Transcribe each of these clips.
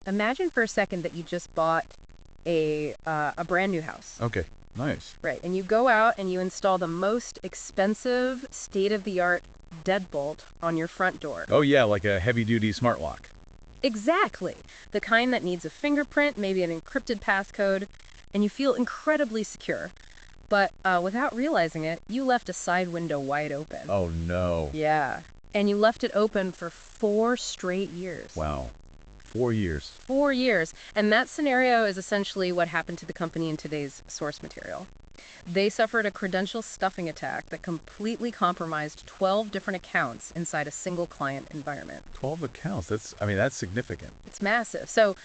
Imagine for a second that you just bought a brand new house. Okay, nice. Right, and you go out and you install the most expensive, state-of-the-art deadbolt on your front door. Oh yeah, like a heavy-duty smart lock. Exactly. The kind that needs a fingerprint, maybe an encrypted passcode, and you feel incredibly secure. But without realizing it, you left a side window wide open. Oh no. Yeah. And you left it open for 4 straight years. Wow. 4 years. 4 years. And that scenario is essentially what happened to the company in today's source material. They suffered a credential stuffing attack that completely compromised 12 different accounts inside a single client environment. 12 accounts. That's significant. It's massive. So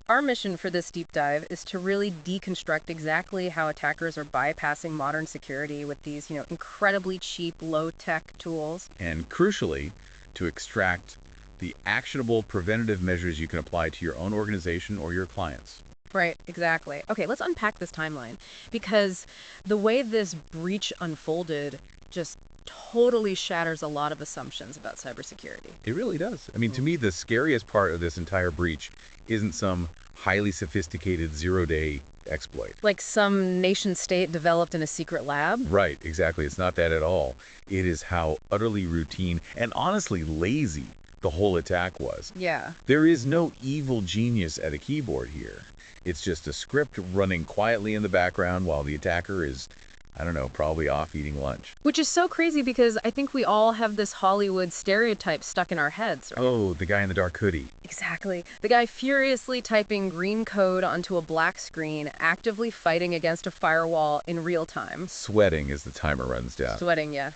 our mission for this deep dive is to really deconstruct exactly how attackers are bypassing modern security with these, incredibly cheap, low-tech tools. And crucially, to extract the actionable preventative measures you can apply to your own organization or your clients. Right, exactly. Okay, let's unpack this timeline, because the way this breach unfolded just totally shatters a lot of assumptions about cybersecurity. It really does. I mean, to me, the scariest part of this entire breach isn't some highly sophisticated zero-day exploit. Like some nation state developed in a secret lab? Right, exactly. It's not that at all. It is how utterly routine and honestly lazy the whole attack was. Yeah. There is no evil genius at a keyboard here. It's just a script running quietly in the background while the attacker is, I don't know, probably off eating lunch. Which is so crazy because I think we all have this Hollywood stereotype stuck in our heads. Oh, the guy in the dark hoodie. Exactly. The guy furiously typing green code onto a black screen, actively fighting against a firewall in real time. Sweating as the timer runs down. Sweating, yeah.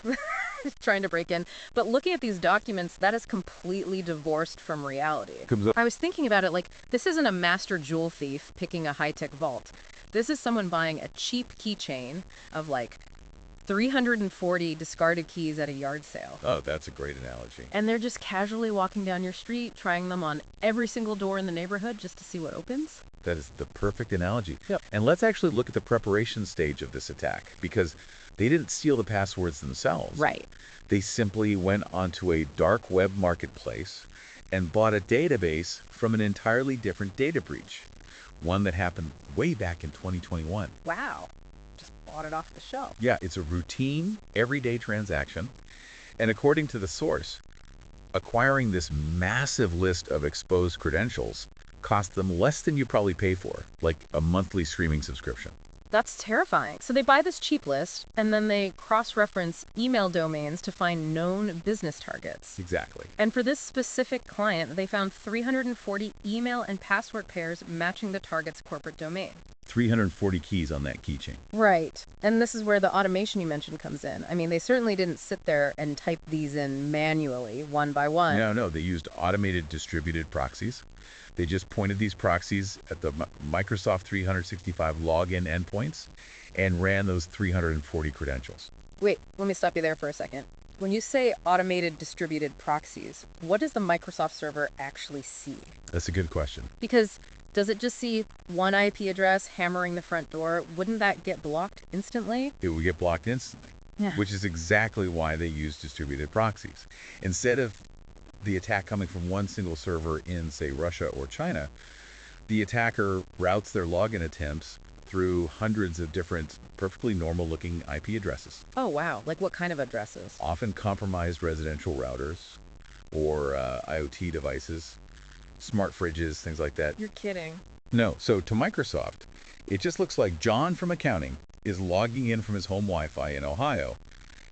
Trying to break in. But looking at these documents, that is completely divorced from reality. I was thinking about it like, this isn't a master jewel thief picking a high-tech vault. This is someone buying a cheap keychain of like 340 discarded keys at a yard sale. Oh, that's a great analogy. And they're just casually walking down your street, trying them on every single door in the neighborhood just to see what opens. That is the perfect analogy. Yep. And let's actually look at the preparation stage of this attack, because they didn't steal the passwords themselves. Right. They simply went onto a dark web marketplace and bought a database from an entirely different data breach, one that happened way back in 2021. Wow. Just bought it off the shelf. Yeah, it's a routine, everyday transaction. And according to the source, acquiring this massive list of exposed credentials cost them less than you probably pay for, like a monthly streaming subscription. That's terrifying. So they buy this cheap list, and then they cross-reference email domains to find known business targets. Exactly. And for this specific client, they found 340 email and password pairs matching the target's corporate domain. 340 keys on that keychain. Right. And this is where the automation you mentioned comes in. I mean, they certainly didn't sit there and type these in manually, one by one. No, they used automated distributed proxies. They just pointed these proxies at the Microsoft 365 login endpoints and ran those 340 credentials. Wait, let me stop you there for a second. When you say automated distributed proxies, what does the Microsoft server actually see? That's a good question. Because does it just see one IP address hammering the front door? Wouldn't that get blocked instantly? It would get blocked instantly, Yeah. which is exactly why they use distributed proxies. Instead of the attack coming from one single server in, say, Russia or China, the attacker routes their login attempts through hundreds of different, perfectly normal-looking IP addresses. Oh, wow. Like what kind of addresses? Often compromised residential routers or IoT devices, smart fridges, things like that. You're kidding. No, so to Microsoft, it just looks like John from accounting is logging in from his home Wi-Fi in Ohio,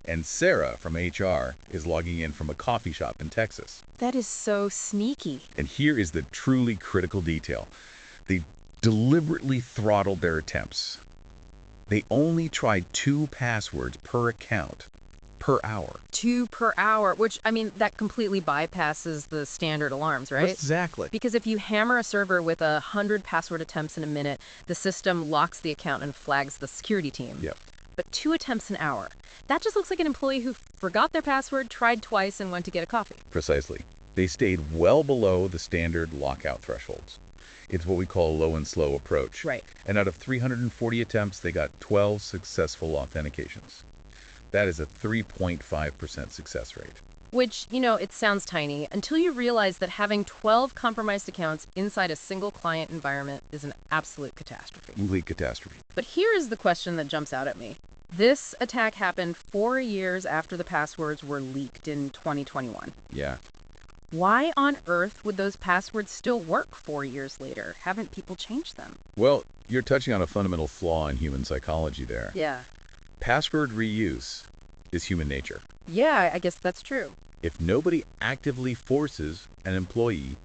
and Sarah from HR is logging in from a coffee shop in Texas. That is so sneaky. And here is the truly critical detail. They deliberately throttled their attempts. They only tried 2 passwords per account per hour. 2 per hour, which, I mean, that completely bypasses the standard alarms, right? Exactly. Because if you hammer a server with 100 password attempts in a minute, the system locks the account and flags the security team. Yep. But 2 attempts an hour. That just looks like an employee who forgot their password, tried twice, and went to get a coffee. Precisely. They stayed well below the standard lockout thresholds. It's what we call a low and slow approach. Right. And out of 340 attempts, they got 12 successful authentications. That is a 3.5% success rate. Which, it sounds tiny until you realize that having 12 compromised accounts inside a single client environment is an absolute catastrophe. Complete catastrophe. But here is the question that jumps out at me. This attack happened 4 years after the passwords were leaked in 2021. Yeah. Why on earth would those passwords still work 4 years later? Haven't people changed them? Well, you're touching on a fundamental flaw in human psychology there. Yeah. Password reuse is human nature. Yeah, I guess that's true. If nobody actively forces an employee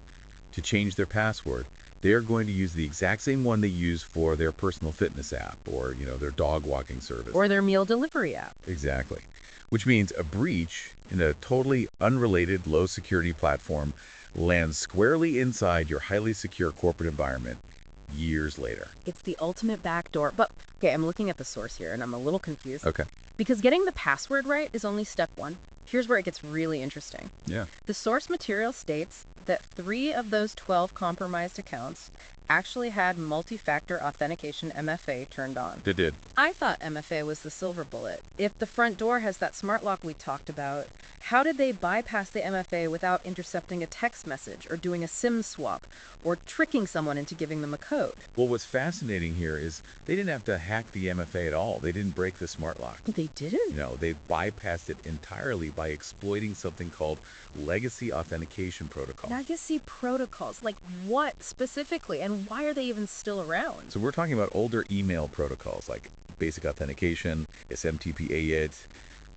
to change their password, they are going to use the exact same one they use for their personal fitness app or, their dog walking service. Or their meal delivery app. Exactly. Which means a breach in a totally unrelated low security platform lands squarely inside your highly secure corporate environment years later. It's the ultimate backdoor. But, okay, I'm looking at the source here and I'm a little confused. Okay. Because getting the password right is only step one. Here's where it gets really interesting. Yeah. The source material states that 3 of those 12 compromised accounts actually had multi-factor authentication MFA turned on. They did. I thought MFA was the silver bullet. If the front door has that smart lock we talked about, how did they bypass the MFA without intercepting a text message or doing a SIM swap or tricking someone into giving them a code? Well, what's fascinating here is they didn't have to hack the MFA at all. They didn't break the smart lock. They didn't? No, they bypassed it entirely by exploiting something called legacy authentication protocol. Legacy protocols? Like what specifically? And why are they even still around? So we're talking about older email protocols like basic authentication, SMTP-AID,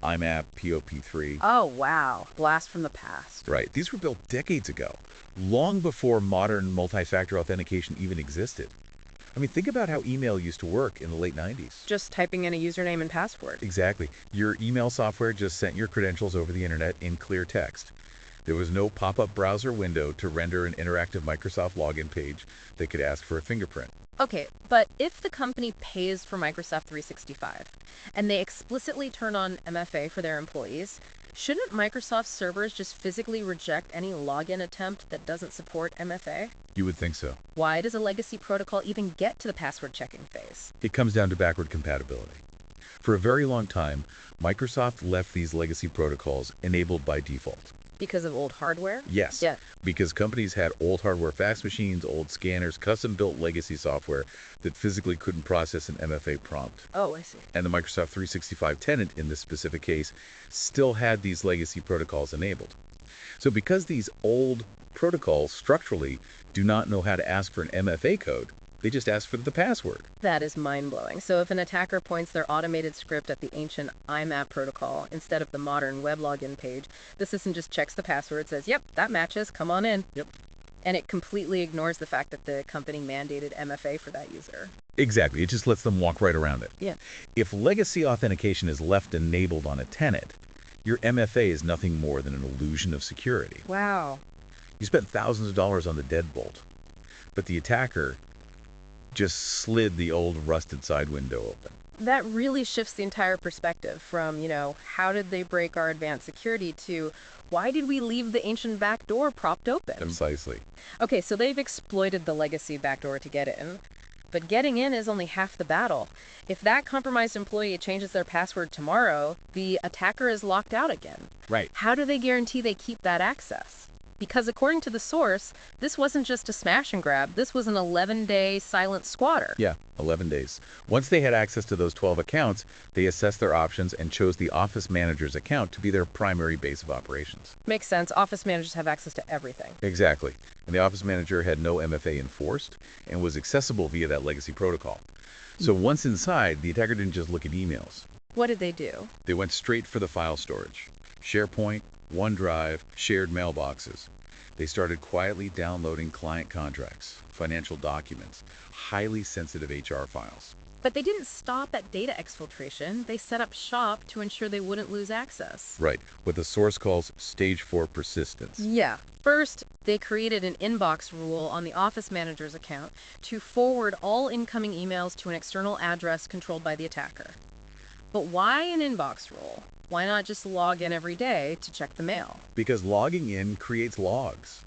IMAP, POP3. Oh, wow. Blast from the past. Right. These were built decades ago, long before modern multi-factor authentication even existed. I mean, think about how email used to work in the late 90s. Just typing in a username and password. Exactly. Your email software just sent your credentials over the internet in clear text. There was no pop-up browser window to render an interactive Microsoft login page that could ask for a fingerprint. Okay, but if the company pays for Microsoft 365 and they explicitly turn on MFA for their employees, shouldn't Microsoft servers just physically reject any login attempt that doesn't support MFA? You would think so. Why does a legacy protocol even get to the password checking phase? It comes down to backward compatibility. For a very long time, Microsoft left these legacy protocols enabled by default. Because of old hardware? Yes. Yeah. Because companies had old hardware fax machines, old scanners, custom-built legacy software that physically couldn't process an MFA prompt. Oh, I see. And the Microsoft 365 tenant, in this specific case, still had these legacy protocols enabled. So because these old protocols structurally do not know how to ask for an MFA code, they just ask for the password. That is mind-blowing. So if an attacker points their automated script at the ancient IMAP protocol instead of the modern web login page, the system just checks the password, says, yep, that matches, come on in. Yep. And it completely ignores the fact that the company mandated MFA for that user. Exactly. It just lets them walk right around it. Yeah. If legacy authentication is left enabled on a tenant, your MFA is nothing more than an illusion of security. Wow. You spent thousands of dollars on the deadbolt, but the attacker just slid the old rusted side window open. That really shifts the entire perspective from, how did they break our advanced security to why did we leave the ancient back door propped open? Precisely. Okay, so they've exploited the legacy backdoor to get in. But getting in is only half the battle. If that compromised employee changes their password tomorrow, the attacker is locked out again. Right. How do they guarantee they keep that access? Because according to the source, this wasn't just a smash and grab. This was an 11-day silent squatter. Yeah, 11 days. Once they had access to those 12 accounts, they assessed their options and chose the office manager's account to be their primary base of operations. Makes sense. Office managers have access to everything. Exactly. And the office manager had no MFA enforced and was accessible via that legacy protocol. So once inside, the attacker didn't just look at emails. What did they do? They went straight for the file storage. SharePoint, OneDrive, shared mailboxes. They started quietly downloading client contracts, financial documents, highly sensitive HR files. But they didn't stop at data exfiltration. They set up shop to ensure they wouldn't lose access. Right, what the source calls stage 4 persistence. Yeah. First, they created an inbox rule on the office manager's account to forward all incoming emails to an external address controlled by the attacker. But why an inbox rule? Why not just log in every day to check the mail? Because logging in creates logs.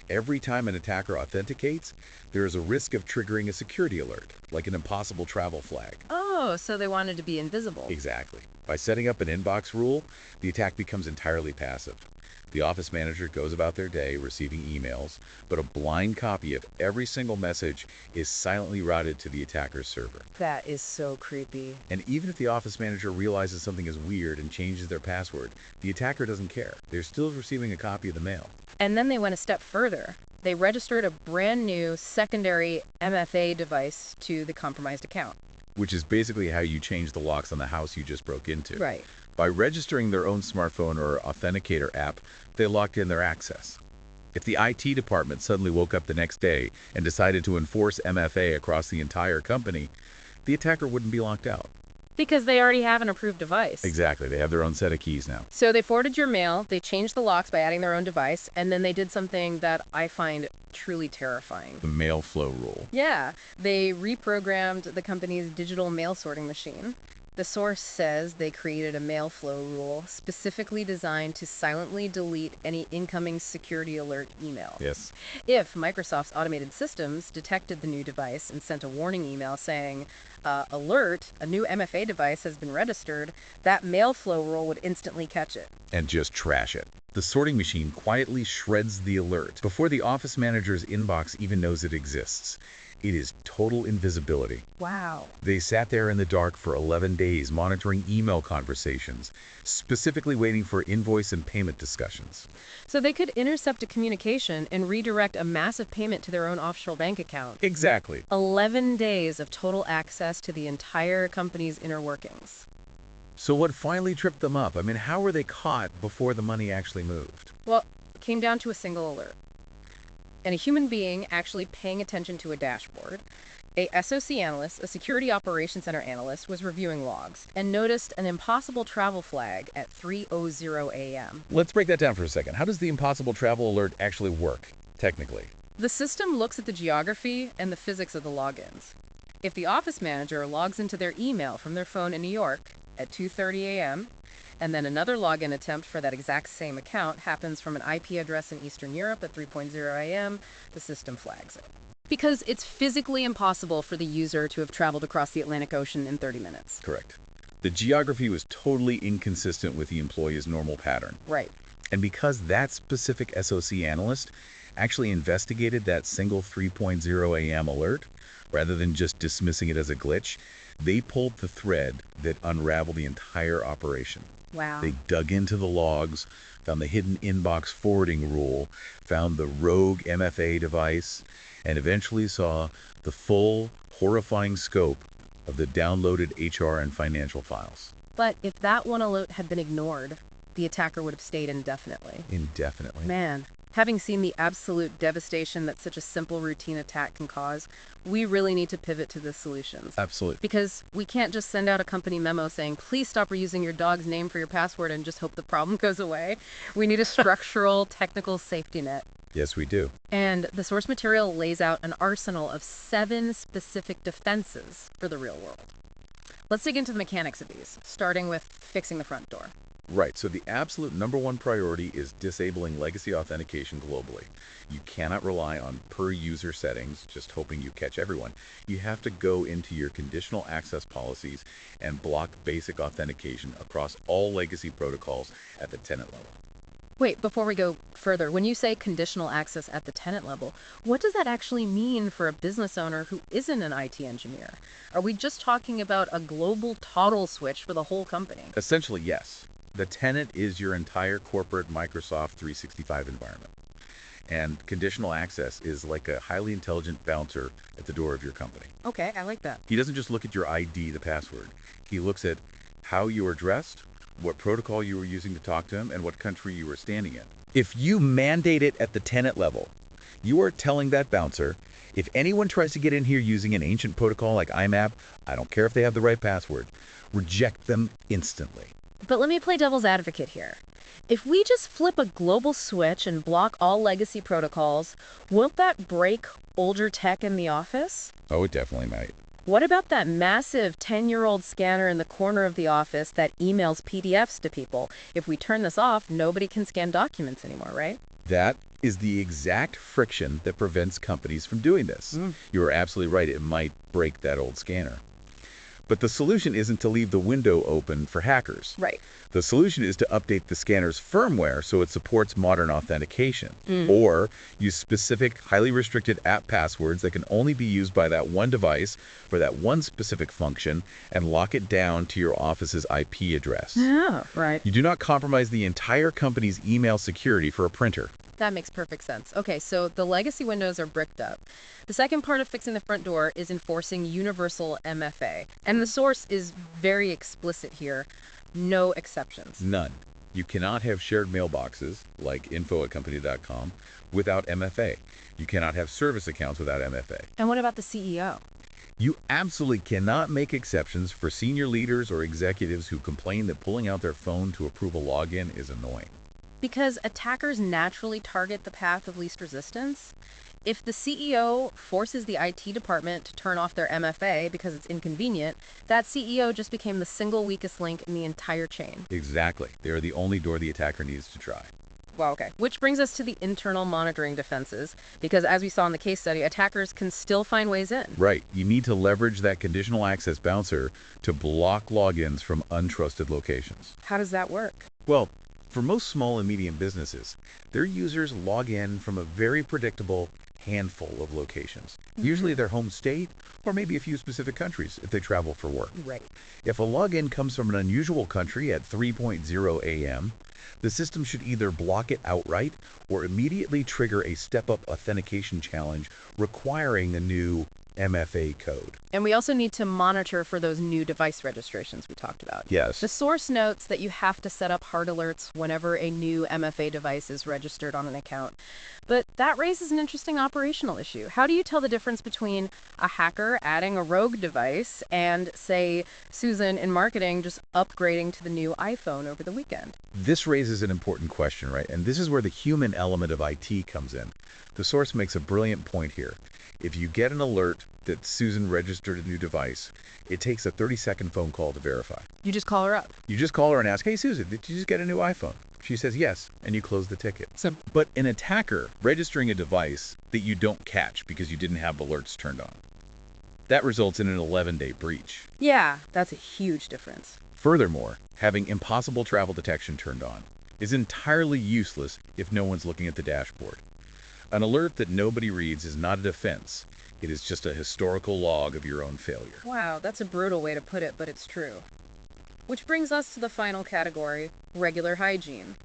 Every time an attacker authenticates, there is a risk of triggering a security alert, like an impossible travel flag. Oh, so they wanted to be invisible. Exactly. By setting up an inbox rule, the attack becomes entirely passive. The office manager goes about their day receiving emails, but a blind copy of every single message is silently routed to the attacker's server. That is so creepy. And even if the office manager realizes something is weird and changes their password, the attacker doesn't care. They're still receiving a copy of the mail. And then they went a step further. They registered a brand new secondary MFA device to the compromised account. Which is basically how you change the locks on the house you just broke into. Right. By registering their own smartphone or authenticator app, they locked in their access. If the IT department suddenly woke up the next day and decided to enforce MFA across the entire company, the attacker wouldn't be locked out. Because they already have an approved device. Exactly. They have their own set of keys now. So they forwarded your mail, they changed the locks by adding their own device, and then they did something that I find truly terrifying. The mail flow rule. Yeah. They reprogrammed the company's digital mail sorting machine. The source says they created a mail flow rule specifically designed to silently delete any incoming security alert email. Yes. If Microsoft's automated systems detected the new device and sent a warning email saying, alert, a new MFA device has been registered, that mail flow rule would instantly catch it. And just trash it. The sorting machine quietly shreds the alert before the office manager's inbox even knows it exists. It is total invisibility. Wow. They sat there in the dark for 11 days monitoring email conversations, specifically waiting for invoice and payment discussions. So they could intercept a communication and redirect a massive payment to their own offshore bank account. Exactly. 11 days of total access to the entire company's inner workings. So what finally tripped them up? I mean, how were they caught before the money actually moved? Well, it came down to a single alert. And a human being actually paying attention to a dashboard. A SOC analyst, a security operations center analyst, was reviewing logs and noticed an impossible travel flag at 3:00 a.m. Let's break that down for a second. How does the impossible travel alert actually work, technically? The system looks at the geography and the physics of the logins. If the office manager logs into their email from their phone in New York at 2:30 a.m., and then another login attempt for that exact same account happens from an IP address in Eastern Europe at 3:00 a.m., the system flags it. Because it's physically impossible for the user to have traveled across the Atlantic Ocean in 30 minutes. Correct. The geography was totally inconsistent with the employee's normal pattern. Right. And because that specific SOC analyst actually investigated that single 3:00 a.m. alert, rather than just dismissing it as a glitch, they pulled the thread that unraveled the entire operation. Wow. They dug into the logs, found the hidden inbox forwarding rule, found the rogue MFA device, and eventually saw the full, horrifying scope of the downloaded HR and financial files. But if that one alert had been ignored, the attacker would have stayed indefinitely. Indefinitely. Man, having seen the absolute devastation that such a simple routine attack can cause, we really need to pivot to the solutions. Absolutely. Because we can't just send out a company memo saying, please stop reusing your dog's name for your password and just hope the problem goes away. We need a structural, technical safety net. Yes, we do. And the source material lays out an arsenal of 7 specific defenses for the real world. Let's dig into the mechanics of these, starting with fixing the front door. Right, so the absolute #1 priority is disabling legacy authentication globally. You cannot rely on per-user settings, just hoping you catch everyone. You have to go into your conditional access policies and block basic authentication across all legacy protocols at the tenant level. Wait, before we go further, when you say conditional access at the tenant level, what does that actually mean for a business owner who isn't an IT engineer? Are we just talking about a global toggle switch for the whole company? Essentially, yes. The tenant is your entire corporate Microsoft 365 environment. And conditional access is like a highly intelligent bouncer at the door of your company. Okay, I like that. He doesn't just look at your ID, the password. He looks at how you are dressed, what protocol you were using to talk to him, and what country you were standing in. If you mandate it at the tenant level, you are telling that bouncer, if anyone tries to get in here using an ancient protocol like IMAP, I don't care if they have the right password, reject them instantly. But let me play devil's advocate here. If we just flip a global switch and block all legacy protocols, won't that break older tech in the office? Oh, it definitely might. What about that massive 10-year-old scanner in the corner of the office that emails PDFs to people? If we turn this off, nobody can scan documents anymore, right? That is the exact friction that prevents companies from doing this. You are absolutely right. It might break that old scanner. But the solution isn't to leave the window open for hackers. Right. The solution is to update the scanner's firmware so it supports modern authentication, or use specific, highly restricted app passwords that can only be used by that one device for that one specific function, and lock it down to your office's IP address. Yeah, right. You do not compromise the entire company's email security for a printer. That makes perfect sense. Okay, so the legacy windows are bricked up. The second part of fixing the front door is enforcing universal MFA. And the source is very explicit here. No exceptions. None. You cannot have shared mailboxes, like info@company.com, without MFA. You cannot have service accounts without MFA. And what about the CEO? You absolutely cannot make exceptions for senior leaders or executives who complain that pulling out their phone to approve a login is annoying. Because attackers naturally target the path of least resistance. If the CEO forces the IT department to turn off their MFA because it's inconvenient, that CEO just became the single weakest link in the entire chain. Exactly. They are the only door the attacker needs to try. Well, okay. Which brings us to the internal monitoring defenses, because as we saw in the case study, attackers can still find ways in. Right. You need to leverage that conditional access bouncer to block logins from untrusted locations. How does that work? Well, for most small and medium businesses, their users log in from a very predictable handful of locations, usually their home state or maybe a few specific countries if they travel for work. Right. If a login comes from an unusual country at 3:0 a.m., the system should either block it outright or immediately trigger a step-up authentication challenge requiring a new MFA code. And we also need to monitor for those new device registrations we talked about. Yes. The source notes that you have to set up hard alerts whenever a new MFA device is registered on an account. But that raises an interesting operational issue. How do you tell the difference between a hacker adding a rogue device and, say, Susan in marketing just upgrading to the new iPhone over the weekend? This raises an important question, right? And this is where the human element of IT comes in. The source makes a brilliant point here. If you get an alert that Susan registered a new device, it takes a 30-second phone call to verify. You just call her up. You just call her and ask, "Hey, Susan, did you just get a new iPhone?" She says yes, and you close the ticket. But an attacker registering a device that you don't catch because you didn't have alerts turned on, that results in an 11-day breach. Yeah, that's a huge difference. Furthermore, having impossible travel detection turned on is entirely useless if no one's looking at the dashboard. An alert that nobody reads is not a defense. It is just a historical log of your own failure. Wow, that's a brutal way to put it, but it's true. Which brings us to the final category, regular hygiene.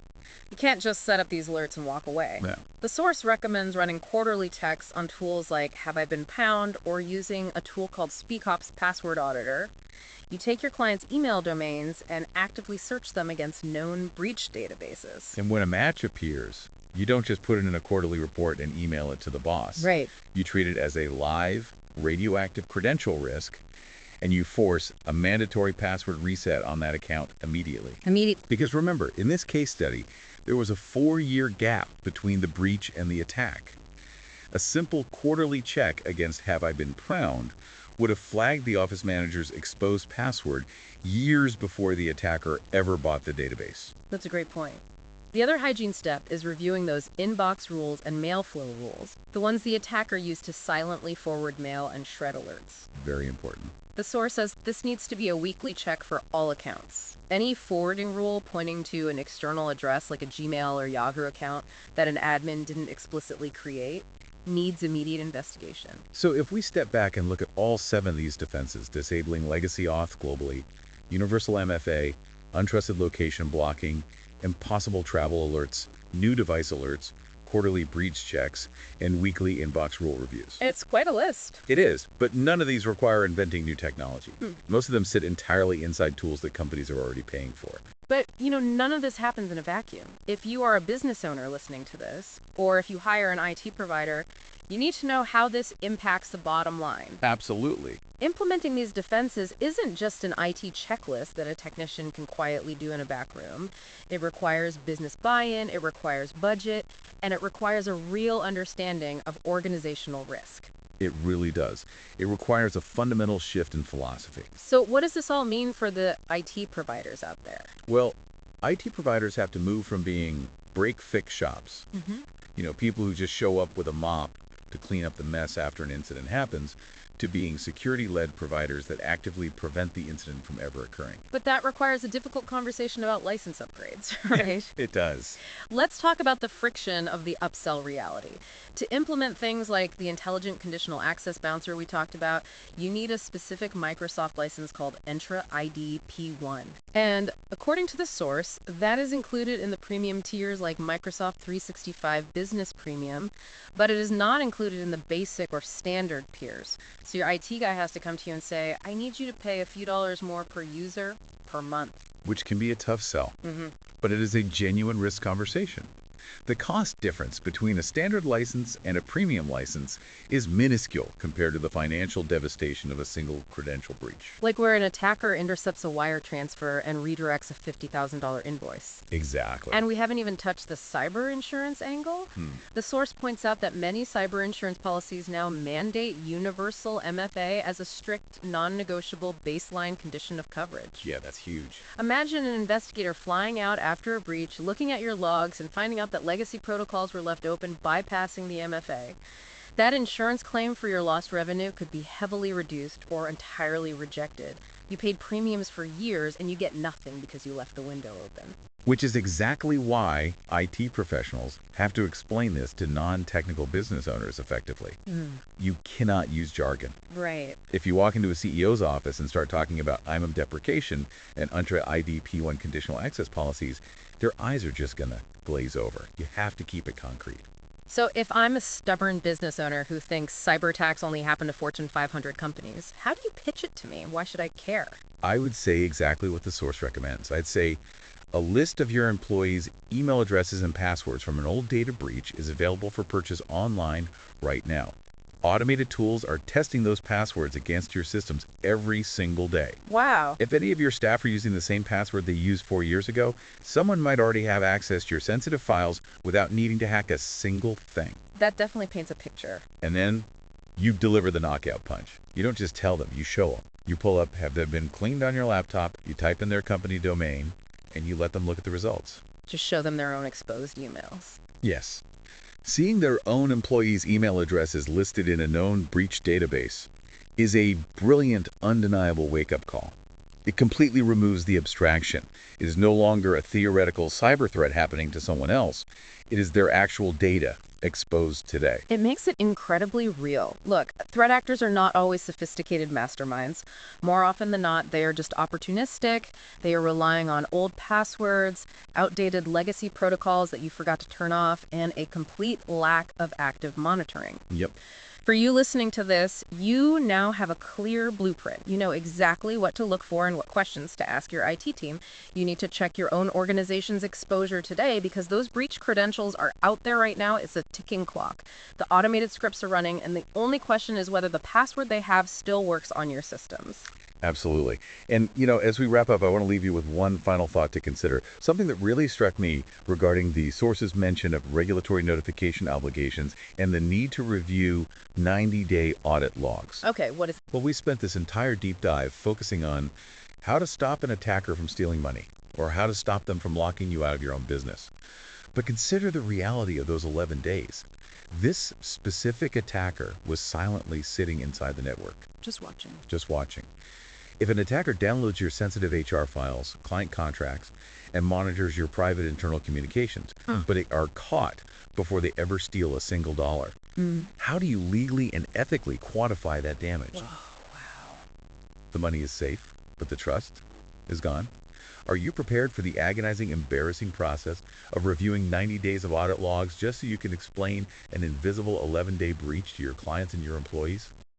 You can't just set up these alerts and walk away. No. The source recommends running quarterly checks on tools like Have I Been Pwned or using a tool called SpeakOps Password Auditor. You take your client's email domains and actively search them against known breach databases. And when a match appears, you don't just put it in a quarterly report and email it to the boss. Right. You treat it as a live, radioactive credential risk, and you force a mandatory password reset on that account immediately. Because remember, in this case study, there was a 4-year gap between the breach and the attack. A simple quarterly check against Have I Been Pwned would have flagged the office manager's exposed password years before the attacker ever bought the database. That's a great point. The other hygiene step is reviewing those inbox rules and mail flow rules, the ones the attacker used to silently forward mail and shred alerts. Very important. The source says this needs to be a weekly check for all accounts. Any forwarding rule pointing to an external address like a Gmail or Yahoo account that an admin didn't explicitly create needs immediate investigation. So if we step back and look at all 7 of these defenses, disabling legacy auth globally, universal MFA, untrusted location blocking, impossible travel alerts, new device alerts, quarterly breach checks, and weekly inbox rule reviews. It's quite a list. It is, but none of these require inventing new technology. Most of them sit entirely inside tools that companies are already paying for. But, none of this happens in a vacuum. If you are a business owner listening to this, or if you hire an IT provider, you need to know how this impacts the bottom line. Absolutely. Implementing these defenses isn't just an IT checklist that a technician can quietly do in a back room. It requires business buy-in, it requires budget, and it requires a real understanding of organizational risk. It really does. It requires a fundamental shift in philosophy. So what does this all mean for the IT providers out there? Well, IT providers have to move from being break-fix shops, people who just show up with a mop to clean up the mess after an incident happens, to being security-led providers that actively prevent the incident from ever occurring. But that requires a difficult conversation about license upgrades, right? It does. Let's talk about the friction of the upsell reality. To implement things like the intelligent conditional access bouncer we talked about, you need a specific Microsoft license called Entra ID P1. And according to the source, that is included in the premium tiers like Microsoft 365 Business Premium, but it is not included in the basic or standard tiers. So your IT guy has to come to you and say, I need you to pay a few dollars more per user per month. Which can be a tough sell, but it is a genuine risk conversation. The cost difference between a standard license and a premium license is minuscule compared to the financial devastation of a single credential breach. Like where an attacker intercepts a wire transfer and redirects a $50,000 invoice. Exactly. And we haven't even touched the cyber insurance angle. The source points out that many cyber insurance policies now mandate universal MFA as a strict, non-negotiable baseline condition of coverage. Yeah, that's huge. Imagine an investigator flying out after a breach, looking at your logs and finding out that legacy protocols were left open, bypassing the MFA. That insurance claim for your lost revenue could be heavily reduced or entirely rejected. You paid premiums for years and you get nothing because you left the window open. Which is exactly why IT professionals have to explain this to non-technical business owners effectively. You cannot use jargon. Right. If you walk into a CEO's office and start talking about IMM deprecation and Entra ID P1 conditional access policies, their eyes are just going to glaze over. You have to keep it concrete. So if I'm a stubborn business owner who thinks cyber attacks only happen to Fortune 500 companies, how do you pitch it to me? Why should I care? I would say exactly what the source recommends. I'd say a list of your employees' email addresses and passwords from an old data breach is available for purchase online right now. Automated tools are testing those passwords against your systems every single day. Wow. If any of your staff are using the same password they used 4 years ago, someone might already have access to your sensitive files without needing to hack a single thing. That definitely paints a picture. And then you deliver the knockout punch. You don't just tell them, you show them. You pull up, have they been cleaned on your laptop, you type in their company domain, and you let them look at the results. Just show them their own exposed emails. Yes. Seeing their own employees' email addresses listed in a known breach database is a brilliant, undeniable wake-up call. It completely removes the abstraction. It is no longer a theoretical cyber threat happening to someone else. It is their actual data exposed today. It makes it incredibly real. Look, threat actors are not always sophisticated masterminds. More often than not, they are just opportunistic. They are relying on old passwords, outdated legacy protocols that you forgot to turn off, and a complete lack of active monitoring. Yep. For you listening to this, you now have a clear blueprint. You know exactly what to look for and what questions to ask your IT team. You need to check your own organization's exposure today because those breach credentials are out there right now. It's a ticking clock. The automated scripts are running, and the only question is whether the password they have still works on your systems. Absolutely. And, as we wrap up, I want to leave you with one final thought to consider. Something that really struck me regarding the source's mention of regulatory notification obligations and the need to review 90-day audit logs. Okay, what is... Well, we spent this entire deep dive focusing on how to stop an attacker from stealing money or how to stop them from locking you out of your own business. But consider the reality of those 11 days. This specific attacker was silently sitting inside the network. Just watching. Just watching. If an attacker downloads your sensitive HR files, client contracts, and monitors your private internal communications, but they are caught before they ever steal a single dollar, how do you legally and ethically quantify that damage? Oh, wow. The money is safe, but the trust is gone. Are you prepared for the agonizing, embarrassing process of reviewing 90 days of audit logs just so you can explain an invisible 11-day breach to your clients and your employees?